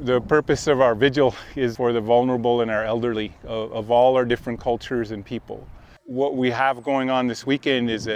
The purpose of our vigil is for the vulnerable and our elderly of all our different cultures and people. What we have going on this weekend is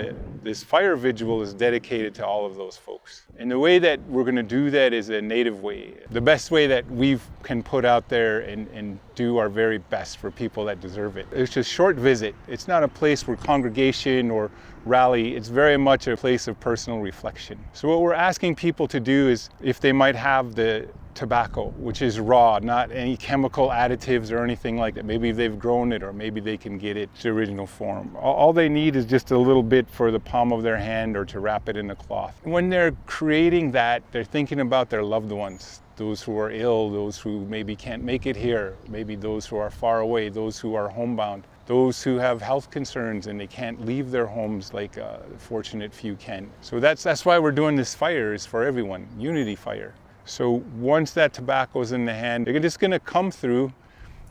this fire vigil is dedicated to all of those folks. And the way that we're going to do that is a native way. The best way that we can put out there and do our very best for people that deserve it. It's just a short visit. It's not a place where congregation or rally. It's very much a place of personal reflection. So what we're asking people to do is, if they might have the tobacco, which is raw, not any chemical additives or anything like that. Maybe they've grown it, or maybe they can get it to original form. All they need is just a little bit for the palm of their hand or to wrap it in a cloth. When they're creating that, they're thinking about their loved ones, those who are ill, those who maybe can't make it here, maybe those who are far away, those who are homebound, those who have health concerns and they can't leave their homes like the fortunate few can. So that's why we're doing this fire, is for everyone, unity fire. So once that tobacco is in the hand, they're just going to come through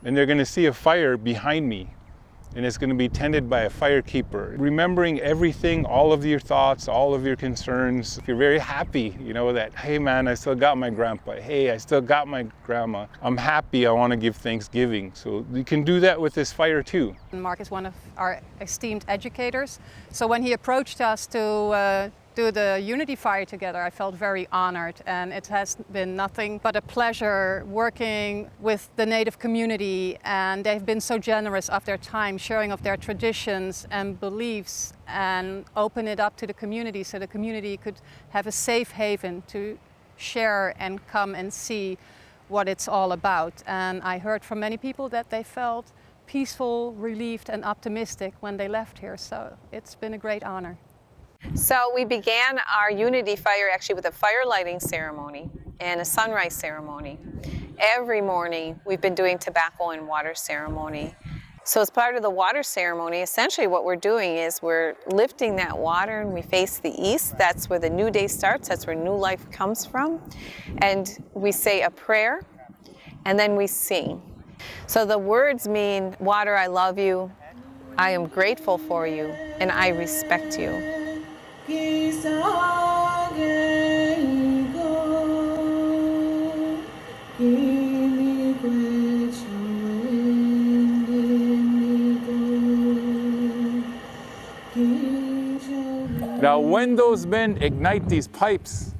and they're going to see a fire behind me, and it's going to be tended by a fire keeper, remembering everything, all of your thoughts, all of your concerns. If you're very happy, you know, that, hey man, I still got my grandpa. Hey, I still got my grandma. I'm happy, I want to give Thanksgiving. So you can do that with this fire too. Mark is one of our esteemed educators. So when he approached us to do the Unity Fire together, I felt very honored, and it has been nothing but a pleasure working with the Native community, and they've been so generous of their time, sharing of their traditions and beliefs, and open it up to the community so the community could have a safe haven to share and come and see what it's all about. And I heard from many people that they felt peaceful, relieved and optimistic when they left here, so it's been a great honor. So we began our Unity Fire actually with a fire lighting ceremony and a sunrise ceremony. Every morning we've been doing tobacco and water ceremony. So as part of the water ceremony, essentially what we're doing is we're lifting that water and we face the east. That's where the new day starts. That's where new life comes from. And we say a prayer and then we sing. So the words mean, water, I love you, I am grateful for you, and I respect you. Now, when those men ignite these pipes,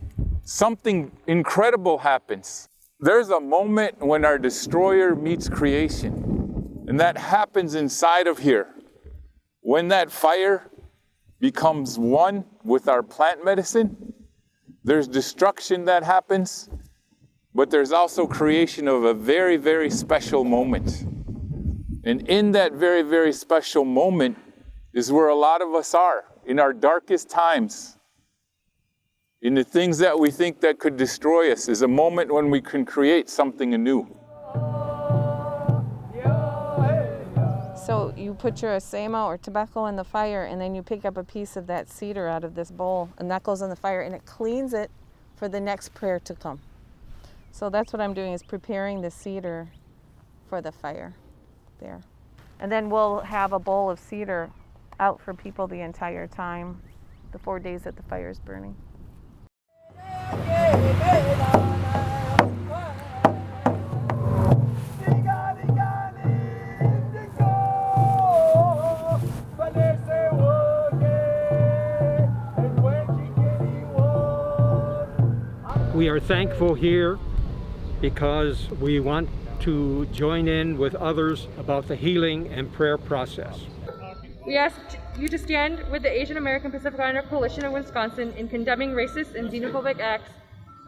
something incredible happens. There's a moment when our destroyer meets creation, and that happens inside of here. When that fire becomes one with our plant medicine, there's destruction that happens, but there's also creation of a very, very special moment. And in that very, very special moment is where a lot of us are, in our darkest times. In the things that we think that could destroy us is a moment when we can create something anew. So you put your asema or tobacco in the fire, and then you pick up a piece of that cedar out of this bowl, and that goes in the fire, and it cleans it for the next prayer to come. So that's what I'm doing, is preparing the cedar for the fire there. And then we'll have a bowl of cedar out for people the entire time, the 4 days that the fire is burning. We are thankful here because we want to join in with others about the healing and prayer process. We ask you to stand with the Asian American Pacific Islander Coalition of Wisconsin in condemning racist and xenophobic acts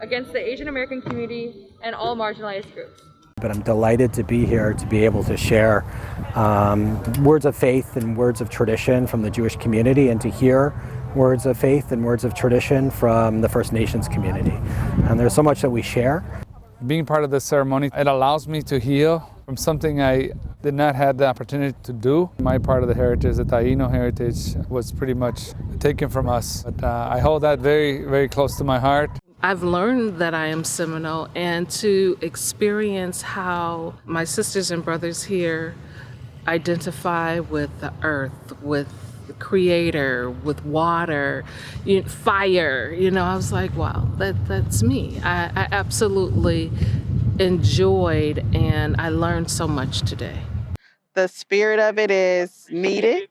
against the Asian American community and all marginalized groups. But I'm delighted to be here to be able to share words of faith and words of tradition from the Jewish community, and to hear words of faith and words of tradition from the First Nations community. And there's so much that we share. Being part of this ceremony, it allows me to heal from something I did not have the opportunity to do. My part of the heritage, the Taino heritage, was pretty much taken from us. But I hold that very, very close to my heart. I've learned that I am Seminole, and to experience how my sisters and brothers here identify with the earth, with the creator, with water, fire. I was like, wow, that's me. I absolutely enjoyed, and I learned so much today. The spirit of it is needed,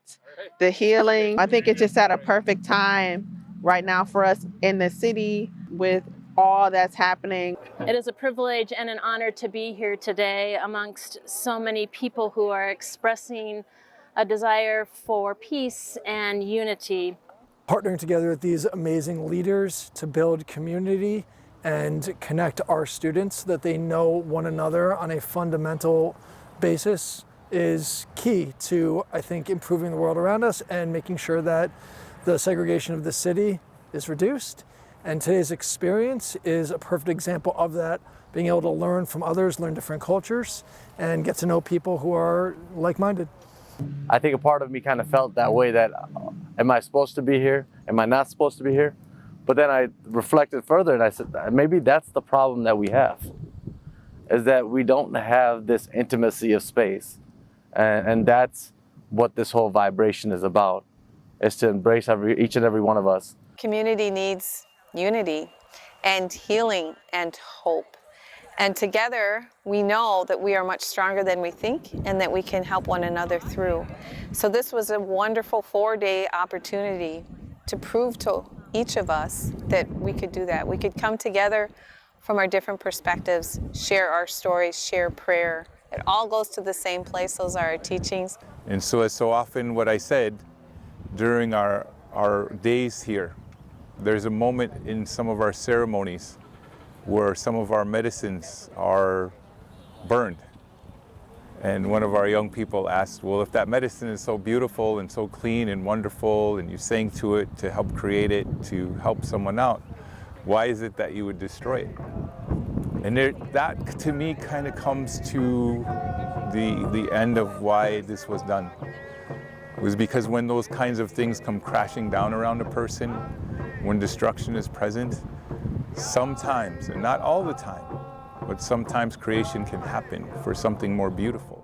the healing. I think it's just at a perfect time right now for us in the city with all that's happening. It is a privilege and an honor to be here today amongst so many people who are expressing a desire for peace and unity. Partnering together with these amazing leaders to build community and connect our students so that they know one another on a fundamental basis is key to, I think, improving the world around us and making sure that the segregation of the city is reduced. And today's experience is a perfect example of that, being able to learn from others, learn different cultures, and get to know people who are like-minded. I think a part of me kind of felt that way, that am I supposed to be here? Am I not supposed to be here? But then I reflected further and I said, maybe that's the problem that we have, is that we don't have this intimacy of space. And that's what this whole vibration is about, is to embrace each and every one of us. Community needs unity and healing and hope. And together, we know that we are much stronger than we think and that we can help one another through. So this was a wonderful 4-day opportunity to prove to each of us that we could do that. We could come together from our different perspectives, share our stories, share prayer. It all goes to the same place. Those are our teachings. And so, as so often what I said during our days here, there's a moment in some of our ceremonies where some of our medicines are burned. And one of our young people asked, well, if that medicine is so beautiful and so clean and wonderful, and you sang to it to help create it, to help someone out, why is it that you would destroy it? And that, to me, kind of comes to the end of why this was done. It was because when those kinds of things come crashing down around a person, when destruction is present, sometimes, and not all the time, but sometimes creation can happen for something more beautiful.